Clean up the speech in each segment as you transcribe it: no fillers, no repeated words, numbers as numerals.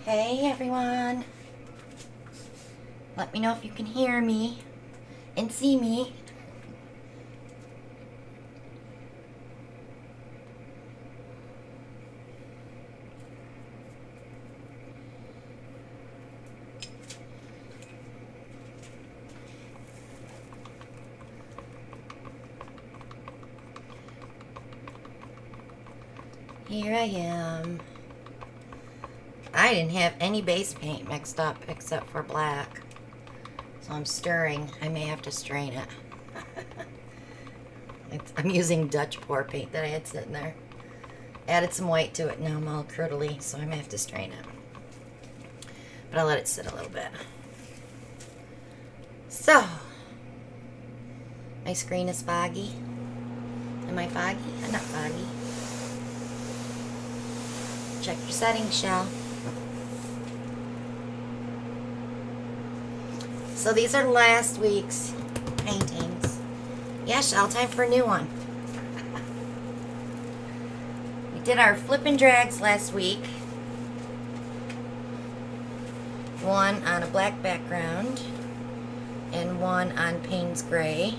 Hey everyone. Let me know if you can hear me and see me. Here I am. I didn't have any base paint mixed up except for black. So I'm stirring. I may have to strain it. I'm using Dutch pour paint that I had sitting there. Added some white to it. Now I'm all curdly, so I may have to strain it. But I'll let it sit a little bit. So, my screen is foggy. Am I foggy? I'm not foggy. Check your settings, Shell. So these are last week's paintings. Yeah, Shell, time for a new one. We did our flip and drags last week. One on a black background and one on Payne's Gray.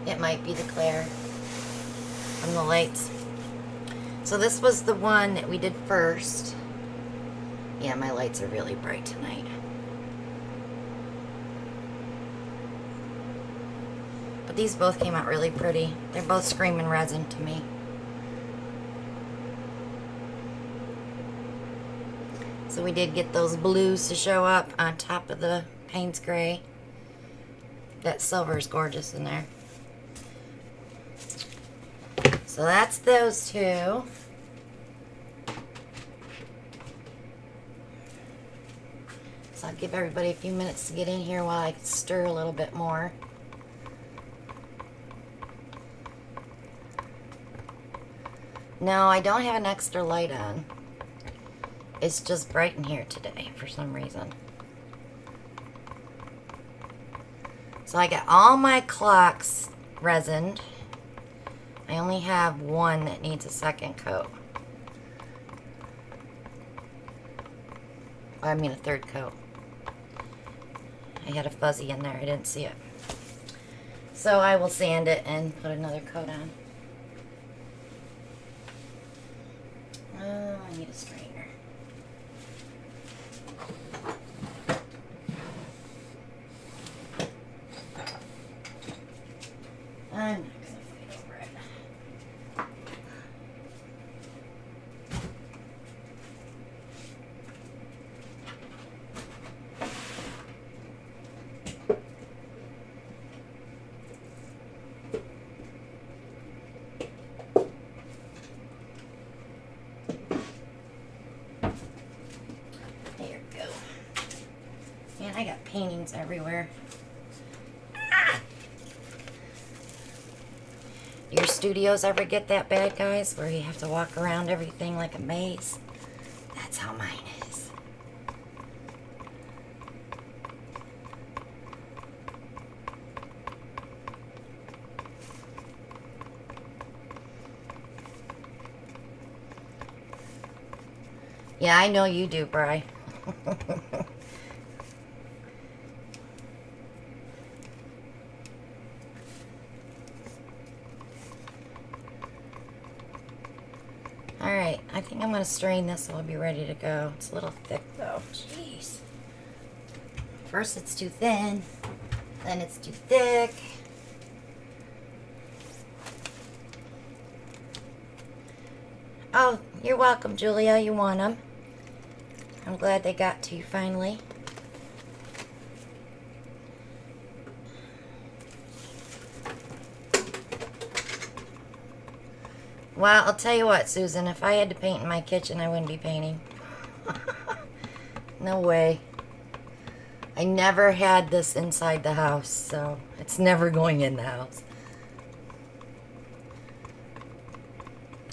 It might be the glare from the lights. So this was the one that we did first. Yeah, my lights are really bright tonight. But these both came out really pretty. They're both screaming resin to me. So we did get those blues to show up on top of the Payne's Gray. That silver is gorgeous in there. So that's those two. So I'll give everybody a few minutes to get in here while I stir a little bit more. No, I don't have an extra light on. It's just bright in here today for some reason. So I got all my clocks resined. I only have one that needs a second coat. I mean a third coat. I had a fuzzy in there. I didn't see it. So I will sand it and put another coat on. Oh, I need a strainer. I'm not going to fight over it. There we go. Man, I got paintings everywhere. Your studios ever get that bad, guys, where you have to walk around everything like a maze? That's how mine is. Yeah, I know you do, Bri. Alright, I think I'm going to strain this so I'll be ready to go. It's a little thick though. Jeez. First it's too thin, then it's too thick. Oh, you're welcome, Julia. You want them. I'm glad they got to you finally. Well, I'll tell you what, Susan, if I had to paint in my kitchen, I wouldn't be painting. No way. I never had this inside the house, so it's never going in the house.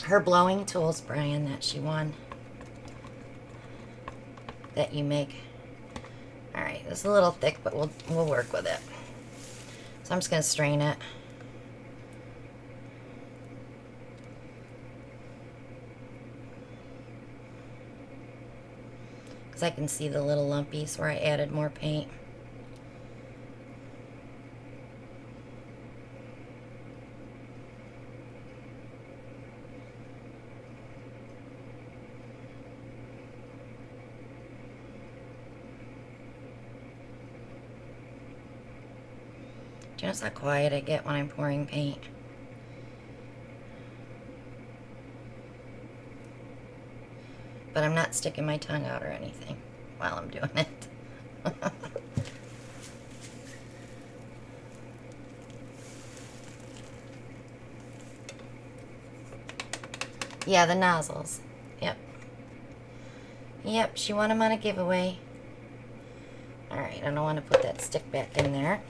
Her blowing tools, Brian, that she won. That you make. Alright, it's a little thick, but we'll work with it. So I'm just going to strain it. because I can see the little lumpies where I added more paint. Do you notice how quiet I get when I'm pouring paint? But I'm not sticking my tongue out or anything while I'm doing it. Yeah, the nozzles. Yep. Yep, she won them on a giveaway. Alright, I don't want to put that stick back in there.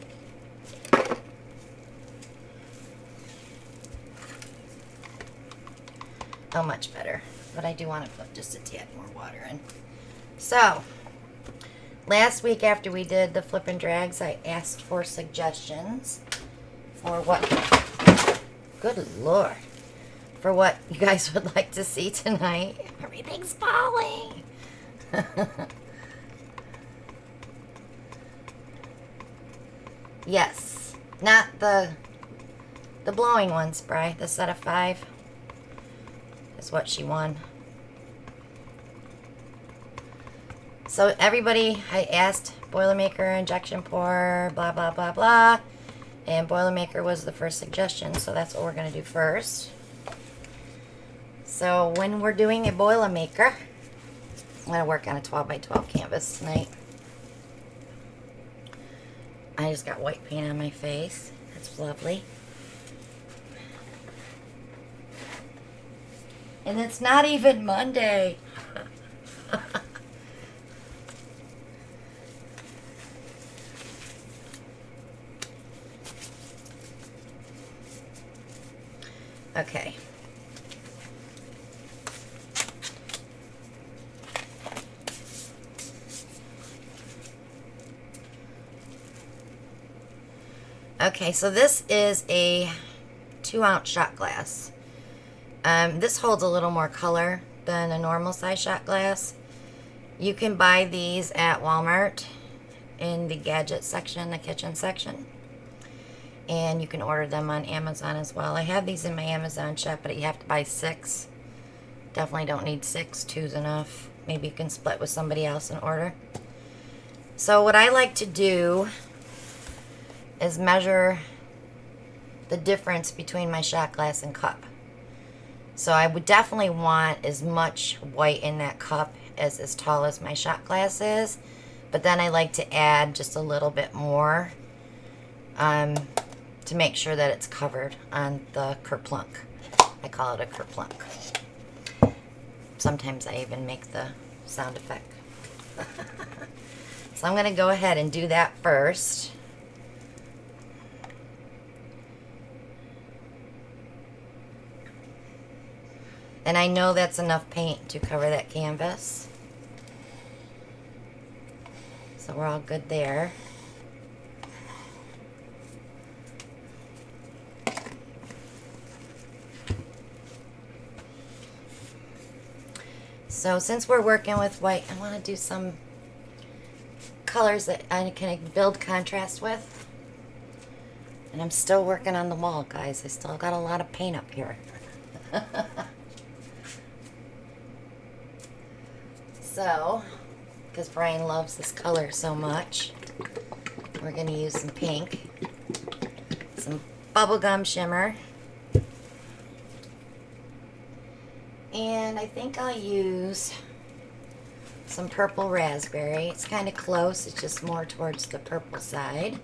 Oh, much better. But I do want to put just a tad more water in. So, last week after we did the flip and drags, I asked for suggestions for what, good Lord, for what you guys would like to see tonight. Everything's falling. Yes, not the blowing one spray, the set of 5 is what she won. So everybody, I asked Boilermaker, injection pour, blah, blah, blah, blah. And Boilermaker was the first suggestion, so that's what we're going to do first. So when we're doing a Boilermaker, I'm going to work on a 12 by 12 canvas tonight. I just got white paint on my face. That's lovely. And it's not even Monday. Okay. Okay, so this is a 2-ounce shot glass. This holds a little more color than a normal size shot glass. You can buy these at Walmart in the gadget section, the kitchen section. And you can order them on Amazon as well. I have these in my Amazon shop, but you have to buy 6. Definitely don't need 6. 2's enough. Maybe you can split with somebody else and order. So what I like to do is measure the difference between my shot glass and cup. So I would definitely want as much white in that cup as tall as my shot glass is. But then I like to add just a little bit more to make sure that it's covered on the kerplunk. I call it a kerplunk. Sometimes I even make the sound effect. So I'm going to go ahead and do that first. And I know that's enough paint to cover that canvas. So we're all good there. So since we're working with white, I want to do some colors that I can build contrast with. And I'm still working on the wall, guys. I still got a lot of paint up here. So, because Brian loves this color so much, we're going to use some pink, some bubblegum shimmer, and I think I'll use some purple raspberry. It's kind of close, it's just more towards the purple side.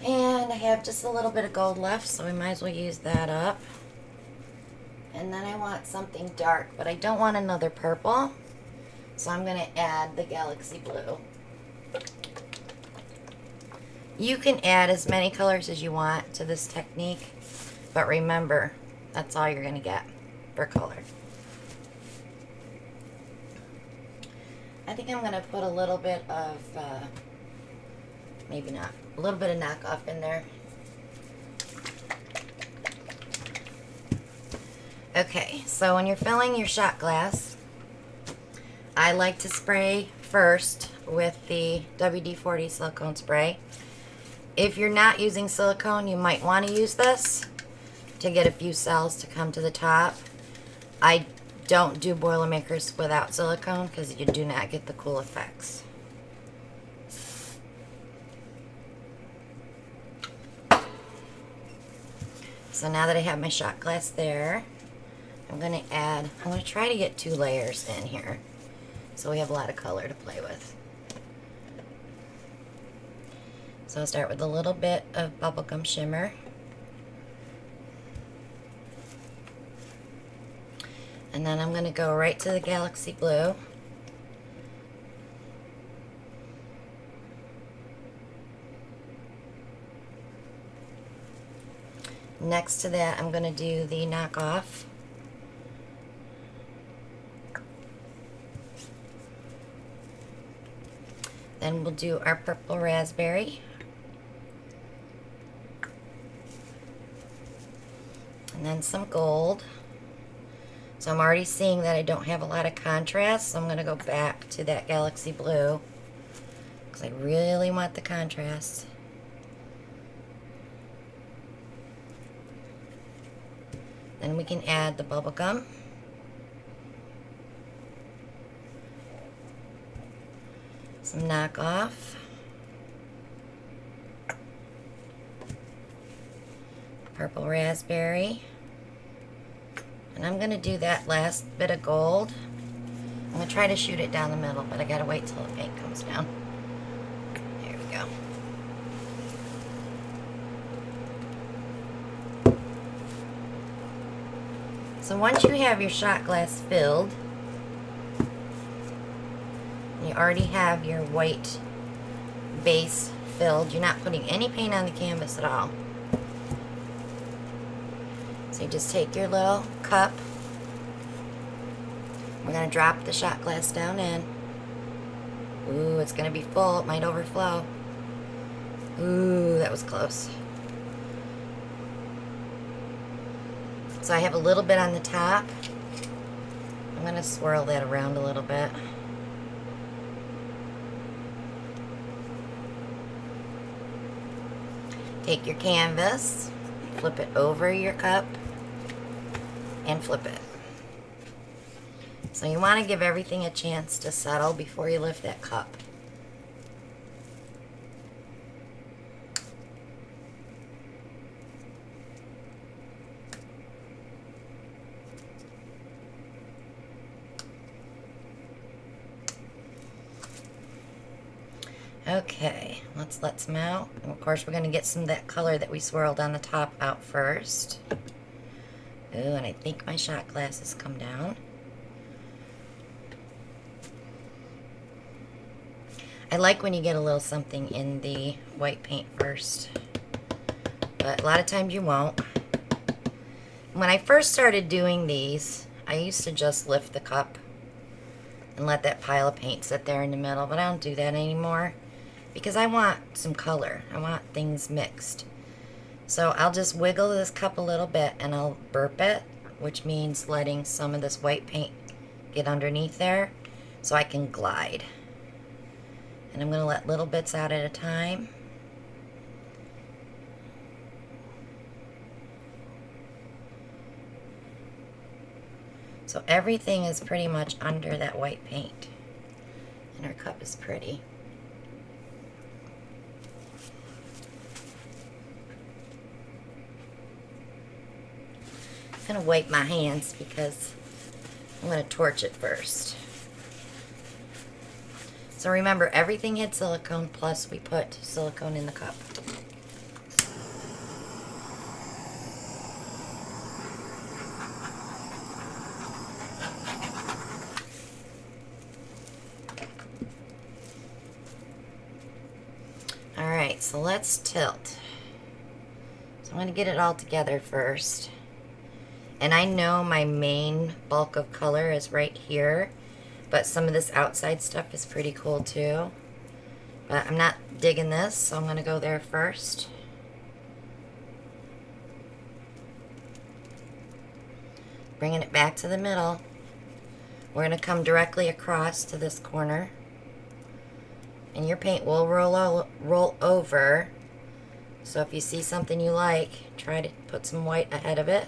And I have just a little bit of gold left, so we might as well use that up. And then I want something dark, but I don't want another purple. So I'm going to add the Galaxy Blue. You can add as many colors as you want to this technique, but remember, that's all you're going to get for color. I think I'm going to put a little bit of, maybe not, a little bit of knockoff in there. Okay, so when you're filling your shot glass, I like to spray first with the WD-40 silicone spray. If you're not using silicone, you might want to use this to get a few cells to come to the top. I don't do Boilermakers without silicone because you do not get the cool effects. So now that I have my shot glass there, I'm going to try to get 2 layers in here so we have a lot of color to play with. So I'll start with a little bit of bubblegum shimmer. And then I'm going to go right to the galaxy blue. Next to that, I'm going to do the knockoff. Then we'll do our purple raspberry. And then some gold. So I'm already seeing that I don't have a lot of contrast, so I'm going to go back to that galaxy blue because I really want the contrast. Then we can add the bubble gum. Some knockoff. Purple raspberry. And I'm going to do that last bit of gold. I'm going to try to shoot it down the middle, but I got to wait till the paint comes down. There we go. So once you have your shot glass filled, you already have your white base filled. You're not putting any paint on the canvas at all. So you just take your little cup. We're going to drop the shot glass down in. Ooh, it's going to be full. It might overflow. Ooh, that was close. So I have a little bit on the top. I'm going to swirl that around a little bit. Take your canvas, flip it over your cup, and flip it. So you want to give everything a chance to settle before you lift that cup. Okay, let's let some out. And of course, we're going to get some of that color that we swirled on the top out first. Ooh, and I think my shot glass has come down. I like when you get a little something in the white paint first, but a lot of times you won't. When I first started doing these, I used to just lift the cup and let that pile of paint sit there in the middle, but I don't do that anymore because I want some color. I want things mixed. So I'll just wiggle this cup a little bit and I'll burp it, which means letting some of this white paint get underneath there so I can glide. And I'm going to let little bits out at a time. So everything is pretty much under that white paint. And our cup is pretty. I'm going to wipe my hands because I'm going to torch it first. So remember, everything had silicone, plus we put silicone in the cup. Alright, so let's tilt. So I'm going to get it all together first. And I know my main bulk of color is right here, but some of this outside stuff is pretty cool too. But I'm not digging this, so I'm going to go there first. Bringing it back to the middle. We're going to come directly across to this corner. And your paint will roll over. So if you see something you like, try to put some white ahead of it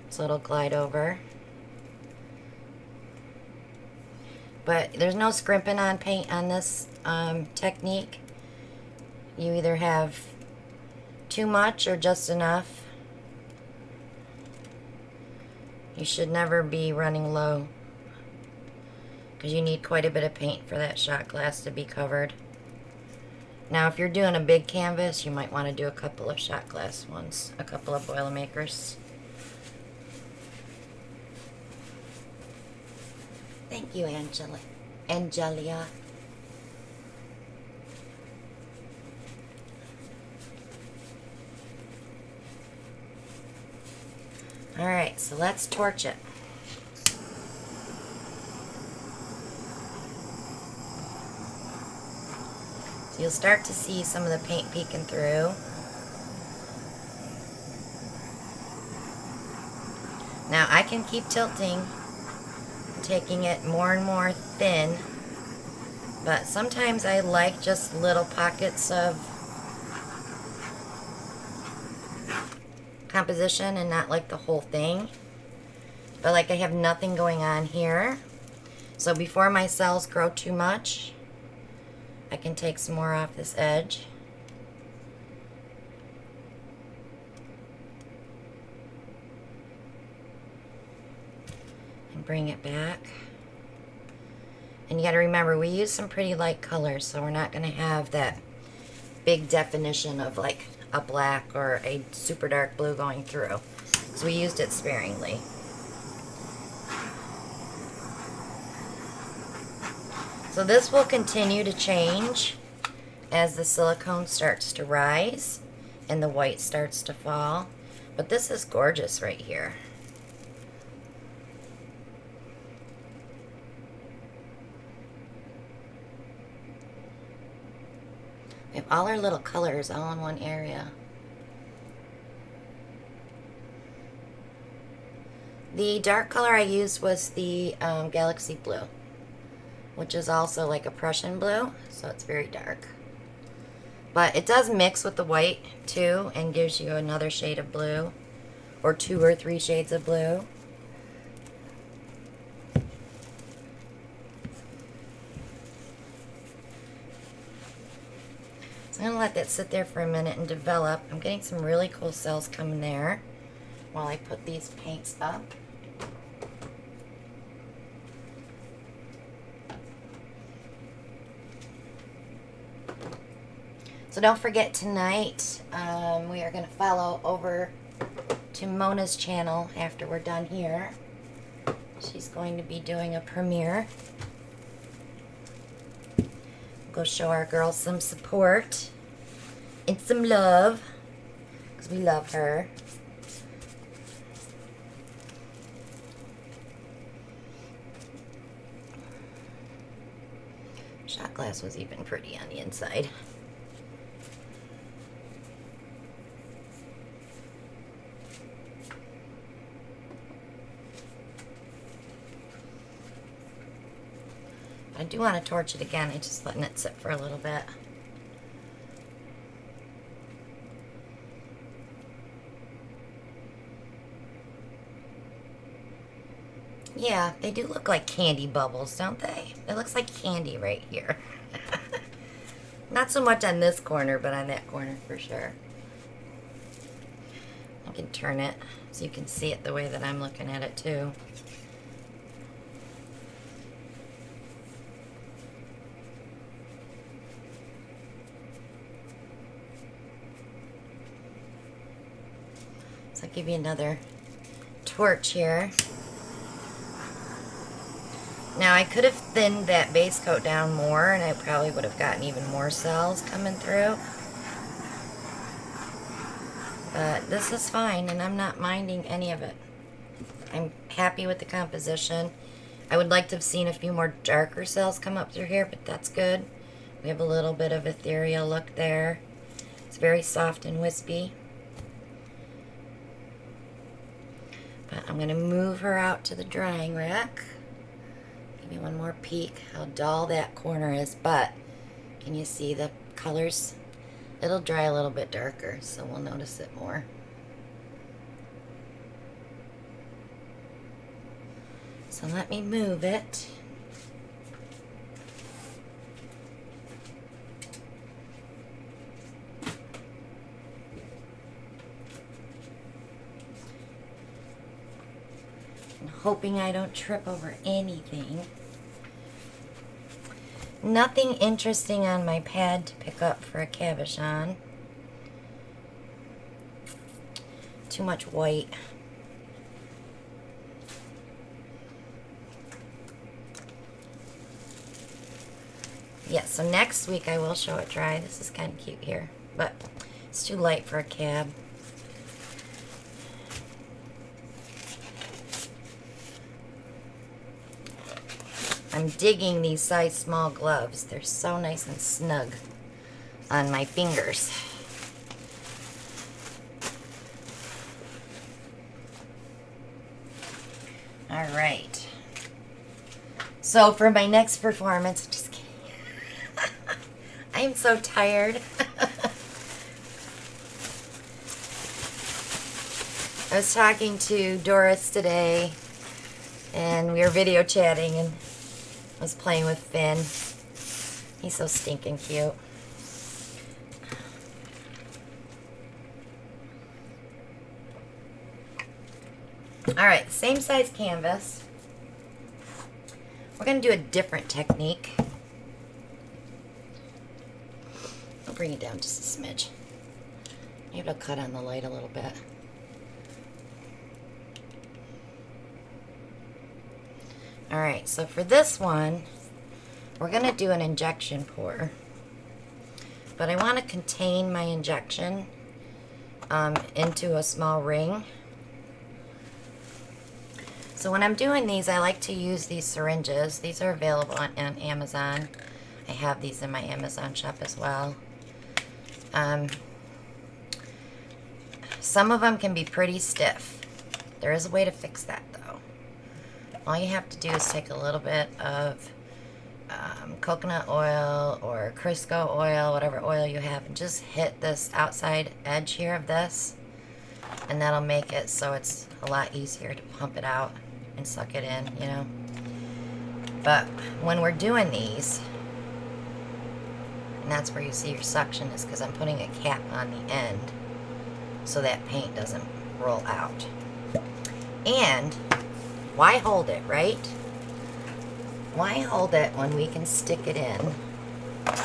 so it'll glide over. But there's no scrimping on paint on this technique. You either have too much or just enough. You should never be running low, because you need quite a bit of paint for that shot glass to be covered. Now if you're doing a big canvas, you might want to do a couple of shot glass ones, a couple of Boilermakers. Thank you, Angelia. Alright, so let's torch it. So you'll start to see some of the paint peeking through. Now I can keep tilting, taking it more and more thin, but sometimes I like just little pockets of composition and not like the whole thing. But like I have nothing going on here, so before my cells grow too much, I can take some more off this edge. And bring it back. And you got to remember, we use some pretty light colors, so we're not going to have that big definition of like a black or a super dark blue going through. So we used it sparingly. So this will continue to change as the silicone starts to rise and the white starts to fall. But this is gorgeous right here. We have all our little colors all in one area. The dark color I used was the Galaxy Blue, which is also like a Prussian blue, so it's very dark. But it does mix with the white too and gives you another shade of blue, or 2 or 3 shades of blue. So I'm going to let that sit there for a minute and develop. I'm getting some really cool cells coming there while I put these paints up. So don't forget, tonight we are going to follow over to Mona's channel after we're done here. She's going to be doing a premiere. Go show our girls some support and some love, because we love her. Shot glass was even pretty on the inside. I do want to torch it again. I'm just letting it sit for a little bit. Yeah, they do look like candy bubbles, don't they? It looks like candy right here. Not so much on this corner, but on that corner for sure. I can turn it so you can see it the way that I'm looking at it too. So I'll give you another torch here. Now I could have thinned that base coat down more and I probably would have gotten even more cells coming through. But this is fine and I'm not minding any of it. I'm happy with the composition. I would like to have seen a few more darker cells come up through here, but that's good. We have a little bit of ethereal look there. It's very soft and wispy. But I'm going to move her out to the drying rack. Give you one more peek how dull that corner is, but can you see the colors? It'll dry a little bit darker, so we'll notice it more. So let me move it. I'm hoping I don't trip over anything. Nothing interesting on my pad to pick up for a cabochon. Too much white. Yeah, so next week I will show it dry. This is kind of cute here, but it's too light for a cab. I'm digging these size small gloves. They're so nice and snug on my fingers. All right. So for my next performance, just kidding. I'm so tired. I was talking to Doris today, and we were video chatting, and I was playing with Finn. He's so stinking cute. Alright, same size canvas. We're going to do a different technique. I'll bring it down just a smidge. Maybe I'll cut on the light a little bit. Alright, so for this one, we're going to do an injection pour. But I want to contain my injection into a small ring. So when I'm doing these, I like to use these syringes. These are available on Amazon. I have these in my Amazon shop as well. Some of them can be pretty stiff. There is a way to fix that though. All you have to do is take a little bit of coconut oil or Crisco oil, whatever oil you have, and just hit this outside edge here of this, and that'll make it so it's a lot easier to pump it out and suck it in, you know. But when we're doing these, and that's where you see your suction is because I'm putting a cap on the end so that paint doesn't roll out. And why hold it, right? Why hold it when we can stick it in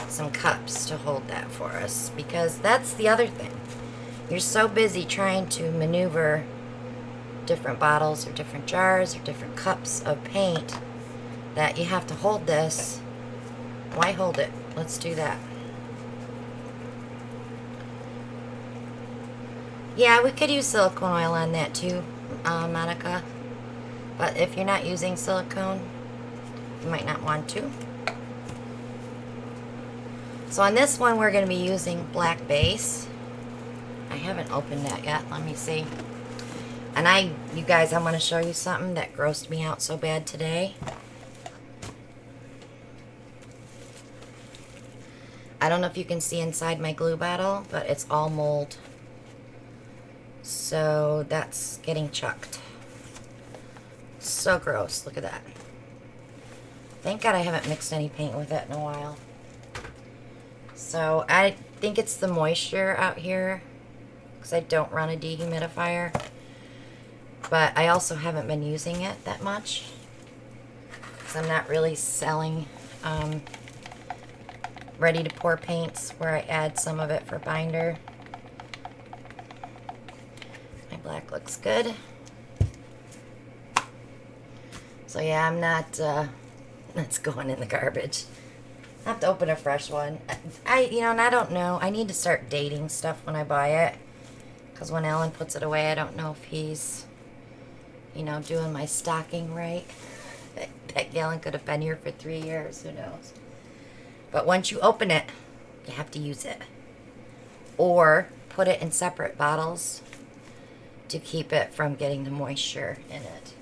some cups to hold that for us? Because that's the other thing. You're so busy trying to maneuver different bottles or different jars or different cups of paint that you have to hold this. Why hold it? Let's do that. Yeah, we could use silicone oil on that too, Monica. But if you're not using silicone, you might not want to. So on this one, we're going to be using black base. I haven't opened that yet. Let me see. And you guys, I'm going to show you something that grossed me out so bad today. I don't know if you can see inside my glue bottle, but it's all mold. So that's getting chucked. So gross. Look at that. Thank God I haven't mixed any paint with it in a while. So I think it's the moisture out here because I don't run a dehumidifier. But I also haven't been using it that much because I'm not really selling ready to pour paints where I add some of it for binder. My black looks good. So yeah, I'm not, that's going in the garbage. I have to open a fresh one. And I don't know. I need to start dating stuff when I buy it. Because when Alan puts it away, I don't know if he's, doing my stocking right. That gallon could have been here for 3 years. Who knows? But once you open it, you have to use it. Or put it in separate bottles to keep it from getting the moisture in it.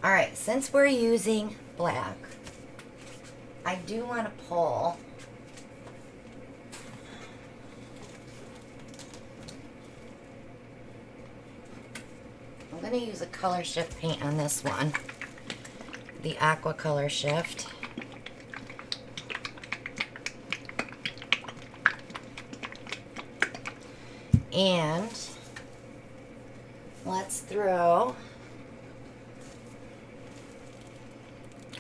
Alright, since we're using black, I do want to pull I'm going to use a color shift paint on this one, the aqua color shift. And let's throw,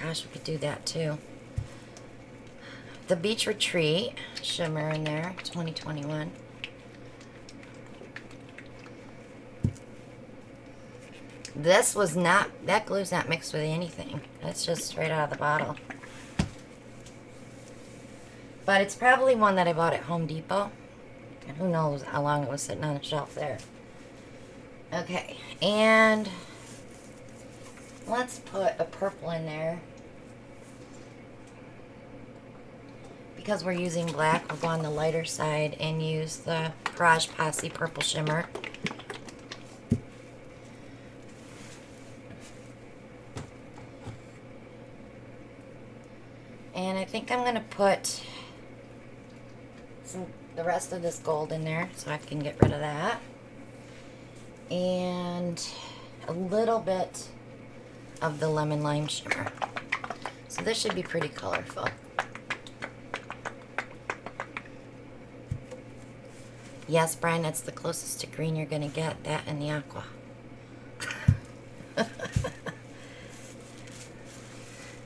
gosh, we could do that too, the Beach Retreat shimmer in there, 2021. This was not, that glue's not mixed with anything. That's just straight out of the bottle. But it's probably one that I bought at Home Depot. And who knows how long it was sitting on the shelf there. Okay, and let's put a purple in there. Because we're using black, we'll go on the lighter side and use the Garage Posse Purple Shimmer. And I think I'm going to put the rest of this gold in there so I can get rid of that. And a little bit of the lemon lime shimmer. So this should be pretty colorful. Yes, Brian, that's the closest to green you're going to get, that and the aqua.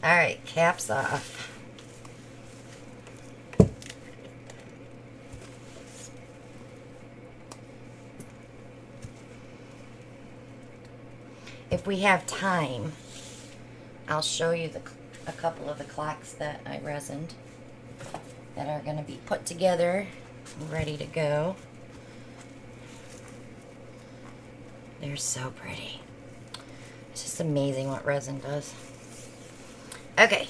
Alright, caps off. If we have time, I'll show you a couple of the clocks that I resined that are going to be put together and ready to go. They're so pretty. It's just amazing what resin does. Okay.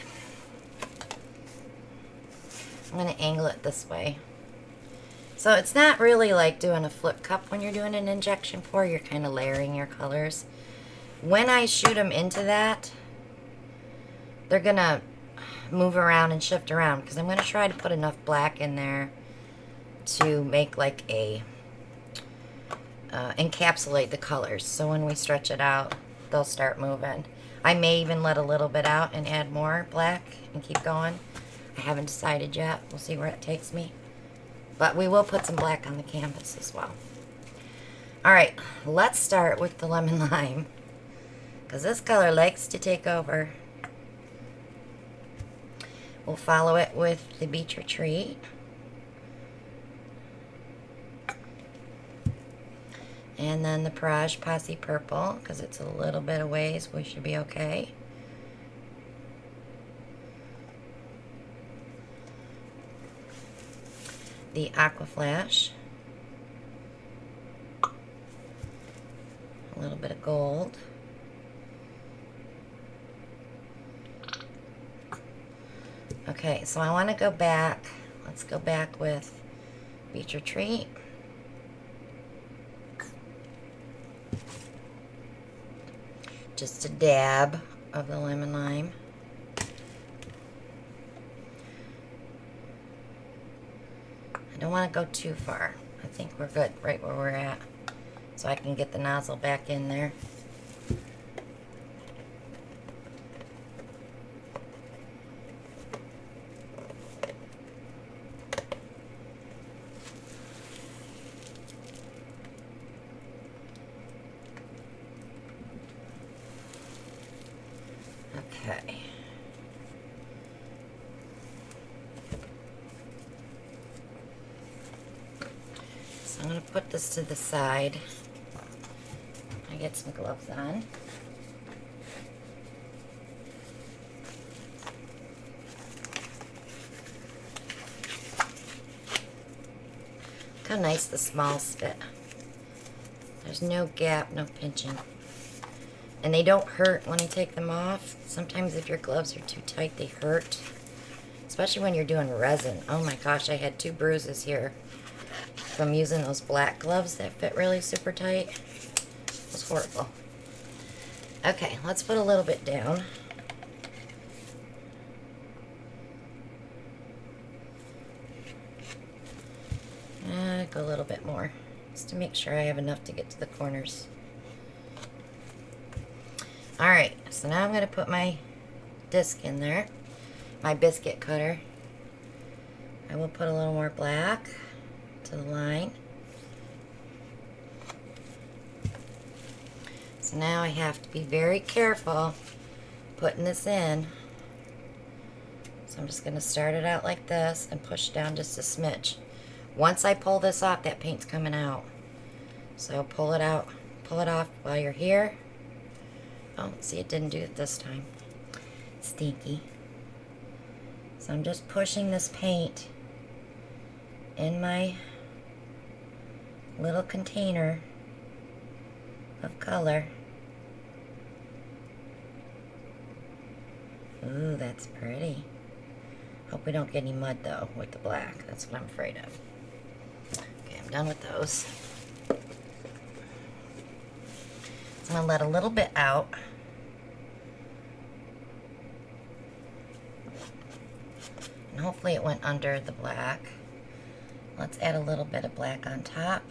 I'm going to angle it this way. So it's not really like doing a flip cup when you're doing an injection pour. You're kind of layering your colors. When I shoot them into that, they're going to move around and shift around because I'm going to try to put enough black in there to make like a encapsulate the colors. So when we stretch it out, they'll start moving. I may even let a little bit out and add more black and keep going. I haven't decided yet. We'll see where it takes me. But we will put some black on the canvas as well. Alright, let's start with the lemon lime, because this color likes to take over. We'll follow it with the Beach Retreat. And then the Garage Posse Purple, because it's a little bit of ways, we should be okay. The Aqua Flash. A little bit of gold. Okay, so I want to go back. Let's go back with Beach Retreat. Just a dab of the lemon lime. I don't want to go too far. I think we're good right where we're at. So I can get the nozzle back in there. Okay. So I'm going to put this to the side. I get some gloves on. Look how nice the smalls fit. There's no gap, no pinching. And they don't hurt when I take them off. Sometimes if your gloves are too tight, they hurt. Especially when you're doing resin. Oh my gosh, I had 2 bruises here from using those black gloves that fit really super tight. It was horrible. Okay, let's put a little bit down. Go a little bit more, just to make sure I have enough to get to the corners. Alright, so now I'm going to put my disc in there, my biscuit cutter. I will put a little more black to the line. So now I have to be very careful putting this in. So I'm just going to start it out like this and push down just a smidge. Once I pull this off, that paint's coming out. So pull it out, pull it off while you're here. Oh, see, it didn't do it this time. Stinky. So I'm just pushing this paint in my little container of color. Ooh, that's pretty. Hope we don't get any mud though with the black. That's what I'm afraid of. Okay, I'm done with those. So I'm gonna let a little bit out. And hopefully it went under the black. Let's add a little bit of black on top.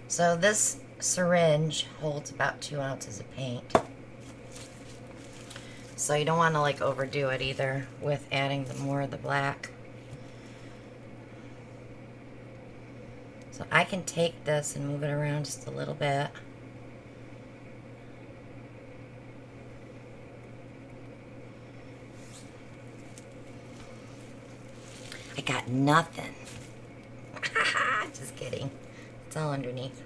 So this syringe holds about 2 ounces of paint. So you don't want to like overdo it either with adding more of the black. So I can take this and move it around just a little bit. I got nothing. Just kidding. It's all underneath.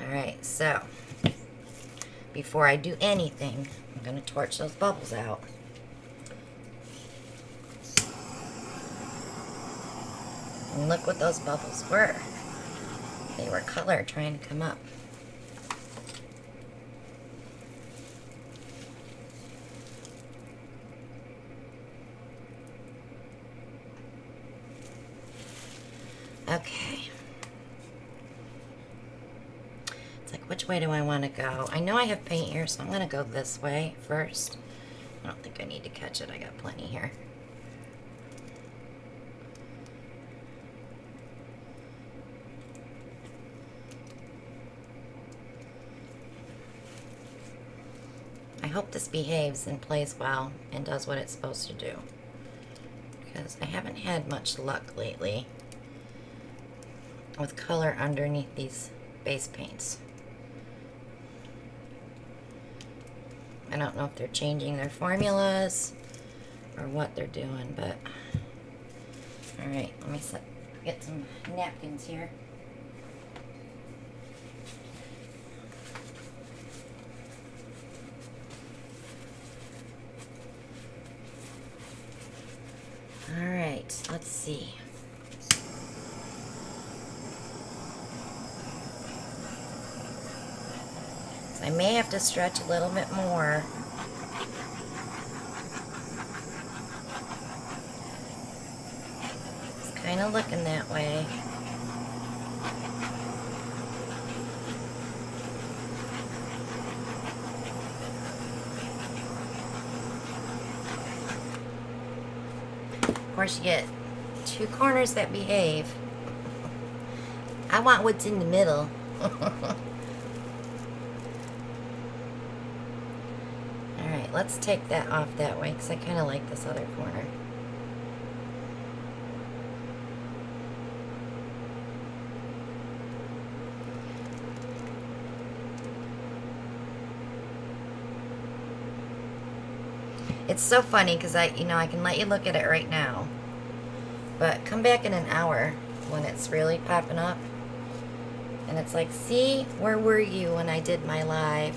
Alright, so before I do anything, I'm going to torch those bubbles out. And look what those bubbles were. They were color trying to come up. Okay. It's like, which way do I want to go? I know I have paint here, so I'm going to go this way first. I don't think I need to catch it. I got plenty here. I hope this behaves and plays well and does what it's supposed to do, because I haven't had much luck lately with color underneath these base paints. I don't know if they're changing their formulas or what they're doing, but alright, let me get some napkins here. Alright, let's see. So I may have to stretch a little bit more. It's kind of looking that way. Of course, you get 2 corners that behave. I want what's in the middle. Alright, let's take that off that way, because I kind of like this other corner. It's so funny because I can let you look at it right now, but come back in an hour when it's really popping up, and it's like, see, where were you when I did my live?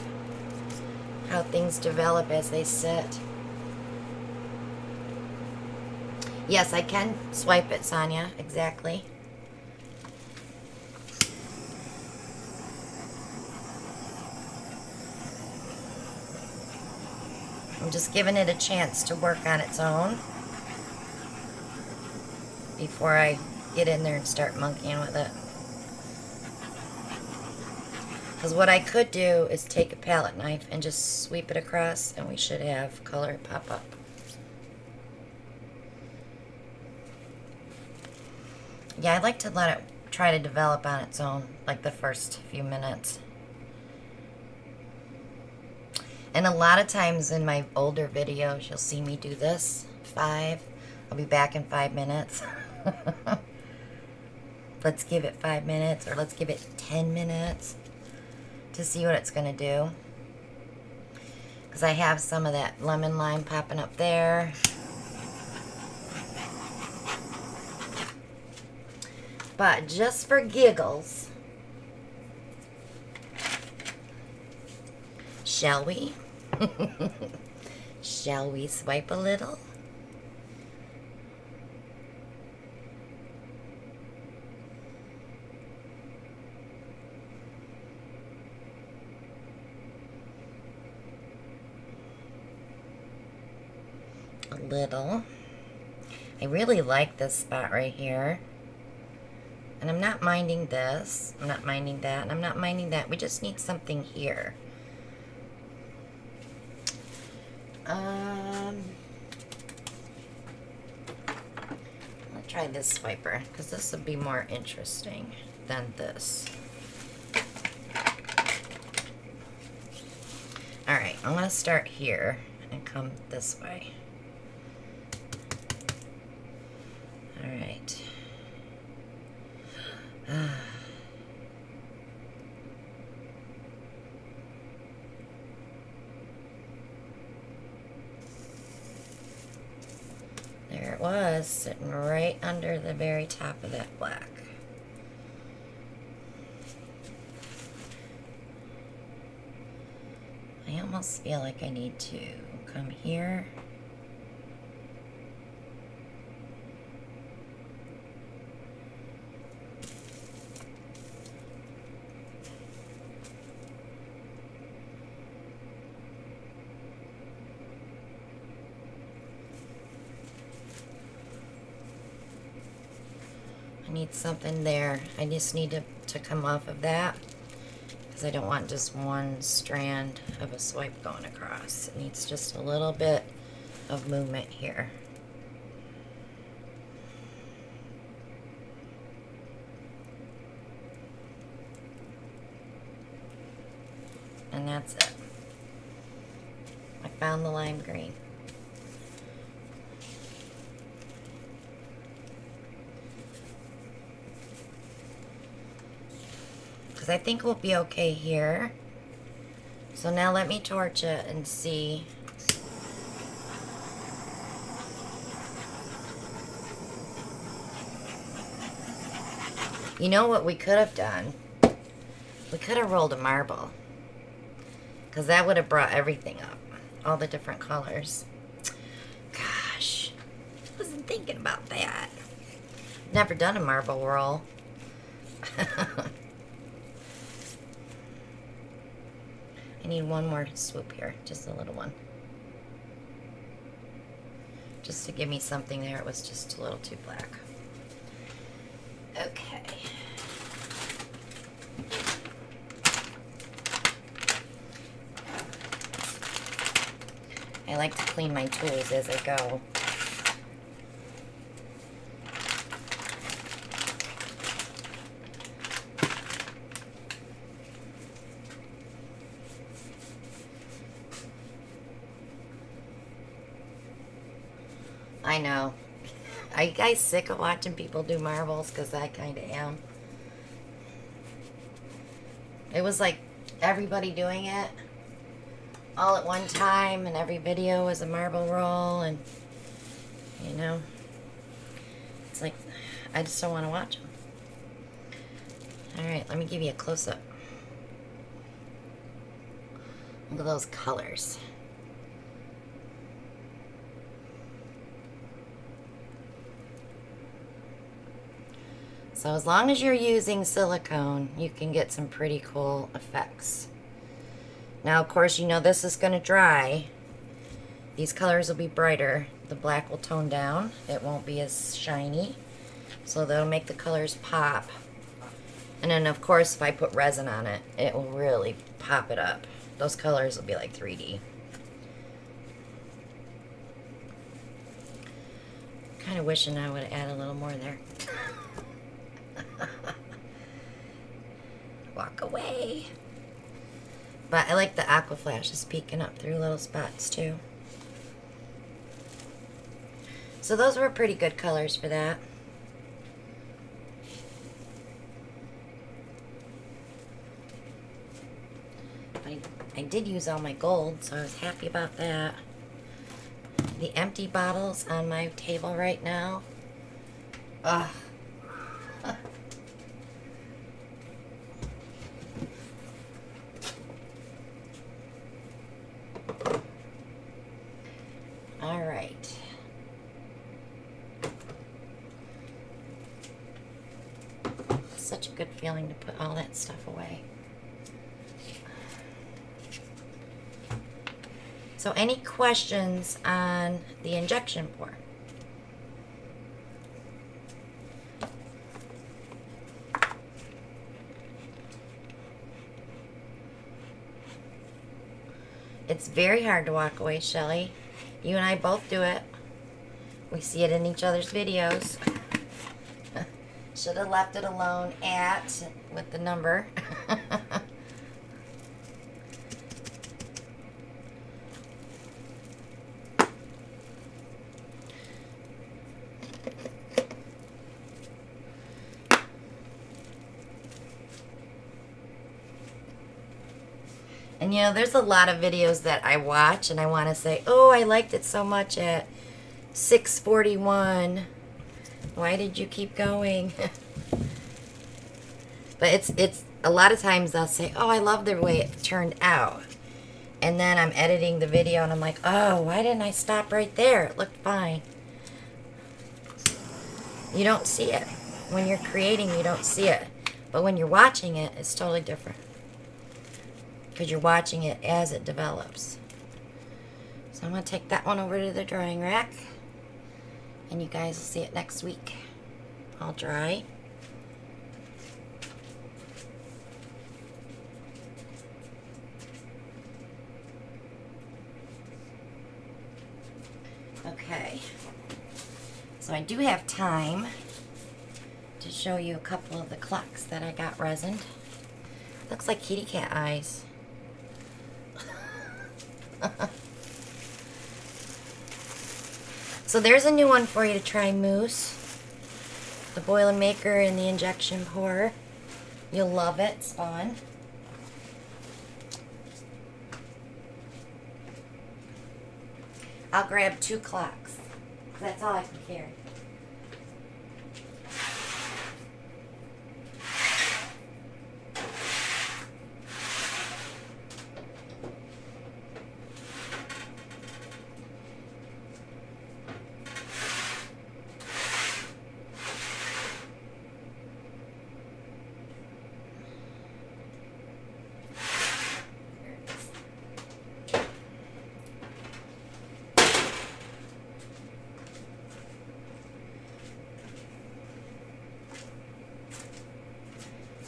How things develop as they sit. Yes, I can swipe it, Sonia. Exactly. I'm just giving it a chance to work on its own before I get in there and start monkeying with it. Because what I could do is take a palette knife and just sweep it across, and we should have color pop up. Yeah, I like to let it try to develop on its own, like the first few minutes. And a lot of times in my older videos, you'll see me do this. 5. I'll be back in 5 minutes. Let's give it 5 minutes, or let's give it 10 minutes to see what it's going to do. Because I have some of that lemon lime popping up there. But just for giggles, shall we? Shall we swipe a little? A little. I really like this spot right here. And I'm not minding this. I'm not minding that. And I'm not minding that. We just need something here. I'll try this swiper, because this would be more interesting than this. Alright, I'm going to start here and come this way. Alright. There it was, sitting right under the very top of that black. I almost feel like I need to come here. I need something there. I just need to come off of that, because I don't want just one strand of a swipe going across. It needs just a little bit of movement here. And that's it. I found the lime green. Because I think we'll be okay here. So now let me torch it and see. You know what we could have done? We could have rolled a marble. Because that would have brought everything up. All the different colors. Gosh. I wasn't thinking about that. Never done a marble roll. I need one more swoop here. Just a little one. Just to give me something there. It was just a little too black. Okay. I like to clean my tools as I go. I know. Are you guys sick of watching people do marbles? Because I kind of am. It was like everybody doing it all at one time, and every video was a marble roll, and you know, it's like I just don't want to watch them. Alright, let me give you a close-up. Look at those colors. So as long as you're using silicone, you can get some pretty cool effects. Now, of course, you know this is going to dry. These colors will be brighter. The black will tone down. It won't be as shiny. So that'll make the colors pop. And then of course if I put resin on it, it will really pop it up. Those colors will be like 3D. Kind of wishing I would add a little more there. Walk away. But I like the aqua flashes peeking up through little spots too. So those were pretty good colors for that. I did use all my gold, so I was happy about that. The empty bottles on my table right now. Ugh. All right. Such a good feeling to put all that stuff away. So any questions on the injection pour? It's very hard to walk away, Shelly. You and I both do it. We see it in each other's videos. Should have left it alone at with the number. And you know, there's a lot of videos that I watch and I want to say, oh, I liked it so much at 6:41. Why did you keep going? But it's a lot of times I'll say, oh, I love the way it turned out. And then I'm editing the video and I'm like, oh, why didn't I stop right there? It looked fine. You don't see it. When you're creating, you don't see it. But when you're watching it, it's totally different. Because you're watching it as it develops. So I'm going to take that one over to the drying rack. And you guys will see it next week. All dry. Okay. So I do have time to show you a couple of the clocks that I got resined. Looks like kitty cat eyes. So there's a new one for you to try, Moose. The Boilermaker and the injection pour. You'll love it. It's fun. I'll grab 2 clocks. That's all I can carry.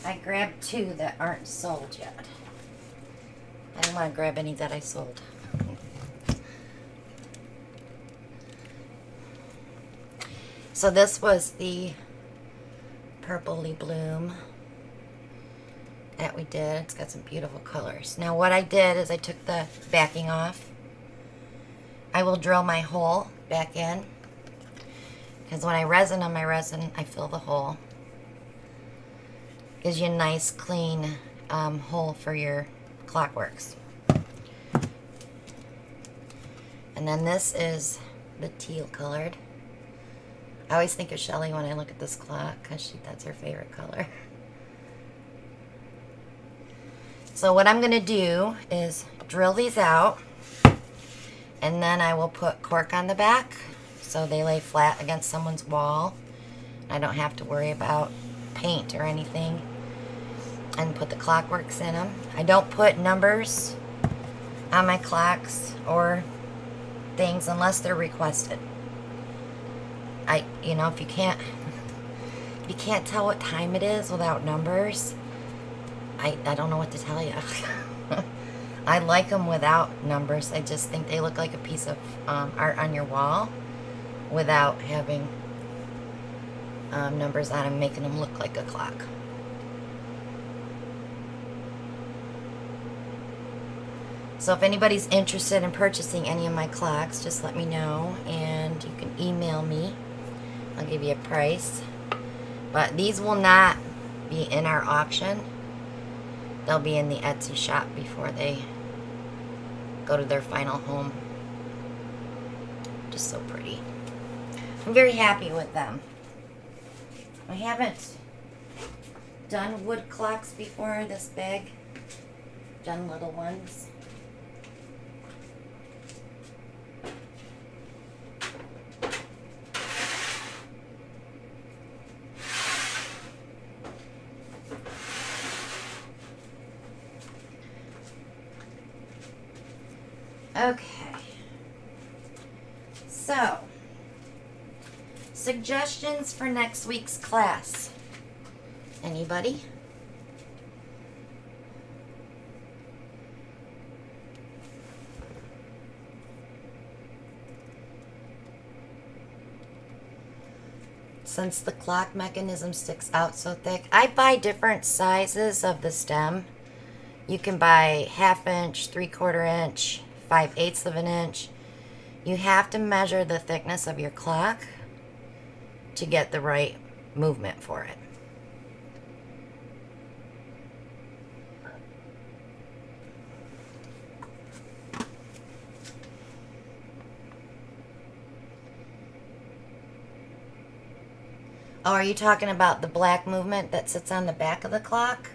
I grabbed 2 that aren't sold yet. I didn't want to grab any that I sold. So this was the purpley bloom that we did. It's got some beautiful colors. Now what I did is I took the backing off. I will drill my hole back in. Because when I resin on my resin, I fill the hole. Gives you a nice clean hole for your clockworks. And then this is the teal colored. I always think of Shelly when I look at this clock because that's her favorite color. So what I'm going to do is drill these out, and then I will put cork on the back so they lay flat against someone's wall. I don't have to worry about paint or anything. And put the clockworks in them. I don't put numbers on my clocks or things unless they're requested. You know, if you can't tell what time it is without numbers, I don't know what to tell you. I like them without numbers. I just think they look like a piece of art on your wall without having numbers on them, making them look like a clock. So if anybody's interested in purchasing any of my clocks, just let me know, and you can email me. I'll give you a price. But these will not be in our auction. They'll be in the Etsy shop before they go to their final home. Just so pretty. I'm very happy with them. I haven't done wood clocks before this big. Done little ones. Okay, so suggestions for next week's class. Anybody? Since the clock mechanism sticks out so thick, I buy different sizes of the stem. You can buy 1/2 inch, 3/4 inch, 5/8 of an inch. You have to measure the thickness of your clock to get the right movement for it. Oh, are you talking about the black movement that sits on the back of the clock?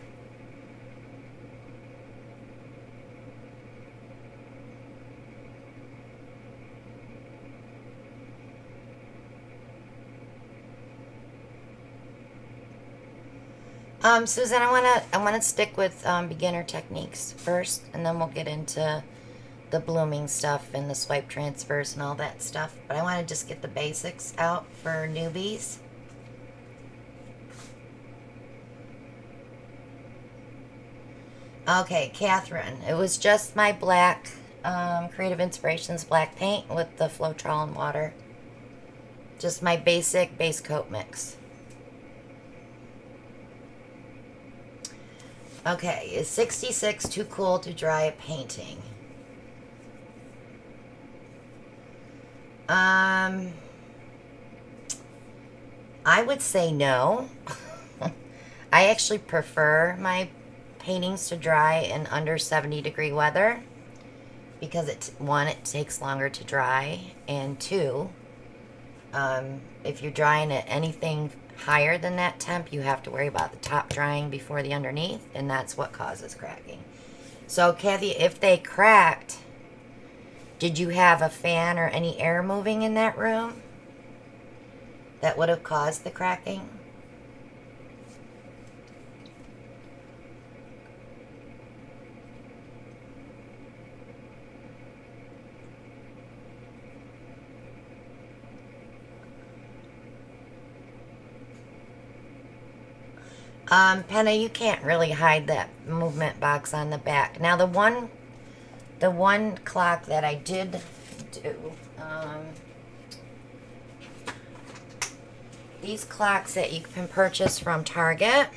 Susan, I wanna stick with beginner techniques first, and then we'll get into the blooming stuff and the swipe transfers and all that stuff. But I want to just get the basics out for newbies. Okay, Catherine, it was just my black Creative Inspirations black paint with the Floetrol and water. Just my basic base coat mix. Okay, is 66 too cool to dry a painting? I would say no. I actually prefer my paintings to dry in under 70-degree weather because one, it takes longer to dry, and two, if you're drying at anything higher than that temp, you have to worry about the top drying before the underneath, and that's what causes cracking. So, Kathy, if they cracked, did you have a fan or any air moving in that room that would have caused the cracking? Penna, you can't really hide that movement box on the back. Now, the one clock that I did do, these clocks that you can purchase from Target,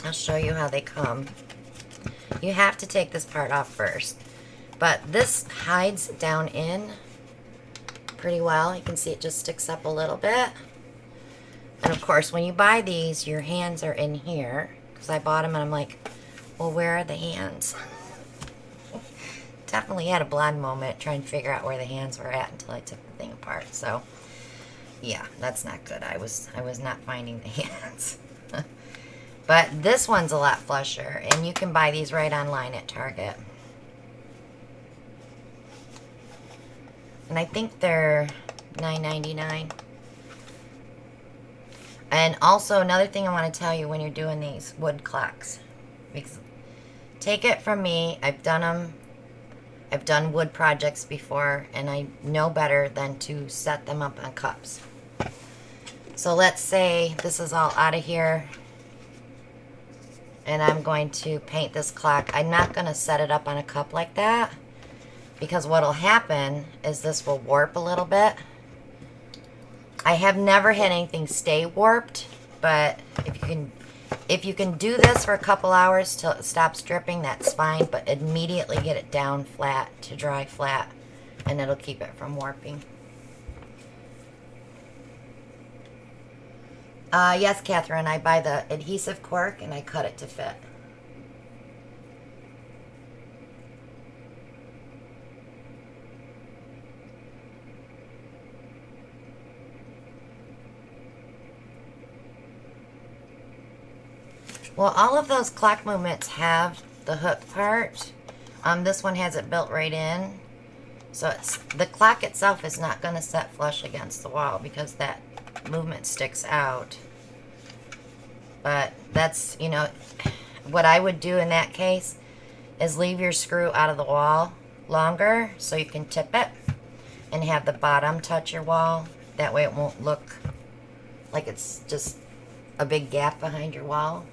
I'll show you how they come. You have to take this part off first, but this hides down in pretty well. You can see it just sticks up a little bit. And of course, when you buy these, your hands are in here. Because I bought them and I'm like, well, where are the hands? Definitely had a blonde moment trying to figure out where the hands were at until I took the thing apart. So, yeah, that's not good. I was not finding the hands. But this one's a lot flusher. And you can buy these right online at Target. And I think they're $9.99. And also, another thing I want to tell you when you're doing these wood clocks, because take it from me, I've done them I've done wood projects before, and I know better than to set them up on cups. So let's say this is all out of here, and I'm going to paint this clock. I'm not going to set it up on a cup like that, because what will happen is this will warp a little bit. I have never had anything stay warped, but if you can do this for a couple hours till it stops dripping, that's fine, but immediately get it down flat to dry flat, and it'll keep it from warping. Yes, Catherine, I buy the adhesive cork and I cut it to fit. Well, all of those clock movements have the hook part. This one has it built right in. So the clock itself is not going to set flush against the wall because that movement sticks out. But that's, you know, what I would do in that case is leave your screw out of the wall longer so you can tip it and have the bottom touch your wall. That way it won't look like it's just a big gap behind your wall.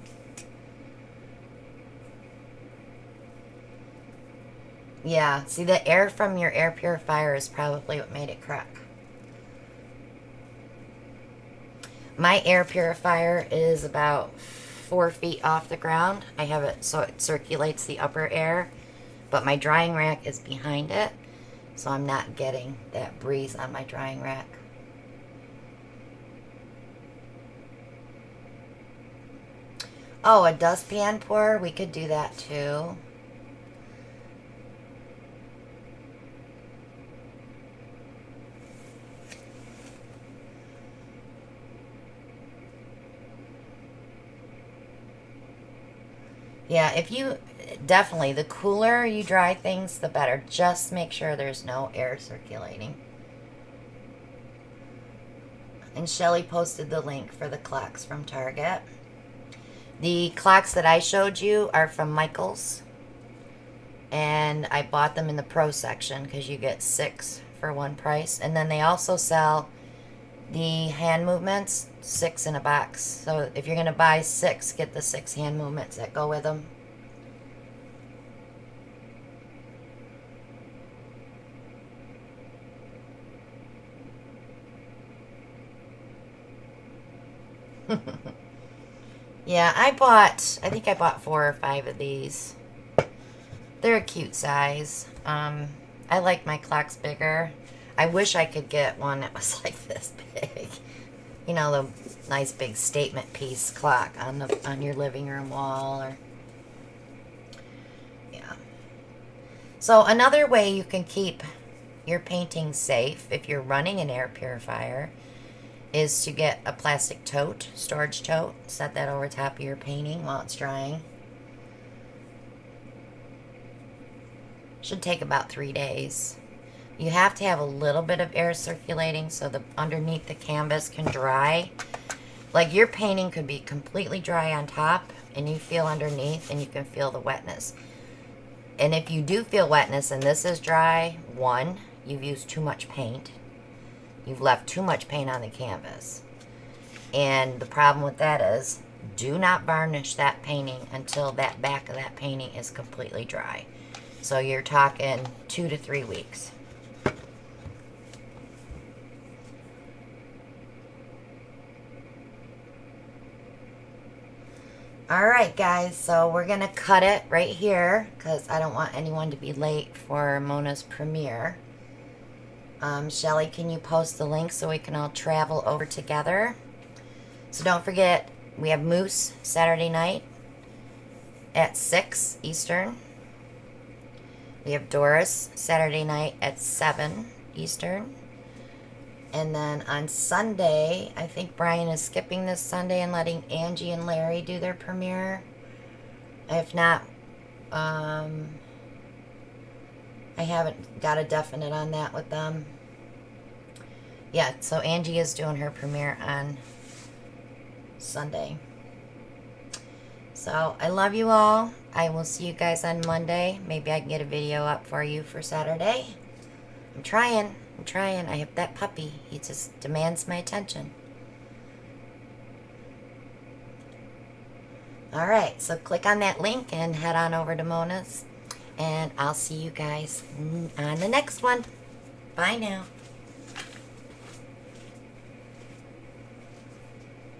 Yeah, see, the air from your air purifier is probably what made it crack. My air purifier is about 4 feet off the ground. I have it so it circulates the upper air, but my drying rack is behind it, so I'm not getting that breeze on my drying rack. Oh, a dustpan pour? We could do that too. Yeah, definitely, the cooler you dry things, the better. Just make sure there's no air circulating. And Shelly posted the link for the clocks from Target. The clocks that I showed you are from Michaels. And I bought them in the pro section because you get 6 for one price. And then they also sell the hand movements, 6 in a box. So if you're going to buy 6, get the 6 hand movements that go with them. Yeah, I think I bought 4 or 5 of these. They're a cute size. I like my clocks bigger. I wish I could get one that was like this big. You know, the nice big statement piece clock on your living room wall, or yeah. So another way you can keep your painting safe if you're running an air purifier is to get a plastic tote, storage tote. Set that over top of your painting while it's drying. Should take about 3 days. You have to have a little bit of air circulating so the underneath the canvas can dry. Like your painting could be completely dry on top and you feel underneath and you can feel the wetness. And if you do feel wetness and this is dry, 1, you've used too much paint. You've left too much paint on the canvas. And the problem with that is, do not varnish that painting until that back of that painting is completely dry. So you're talking 2 to 3 weeks. Alright guys, so we're going to cut it right here because I don't want anyone to be late for Mona's premiere. Shelly, can you post the link so we can all travel over together? So don't forget, we have Moose Saturday night at 6 Eastern. We have Doris Saturday night at 7 Eastern. And then on Sunday, I think Brian is skipping this Sunday and letting Angie and Larry do their premiere. If not, I haven't got a definite on that with them. Yeah, so Angie is doing her premiere on Sunday. So I love you all. I will see you guys on Monday. Maybe I can get a video up for you for Saturday. I'm trying. I have that puppy. He just demands my attention. Alright, so click on that link and head on over to Mona's. And I'll see you guys on the next one. Bye now.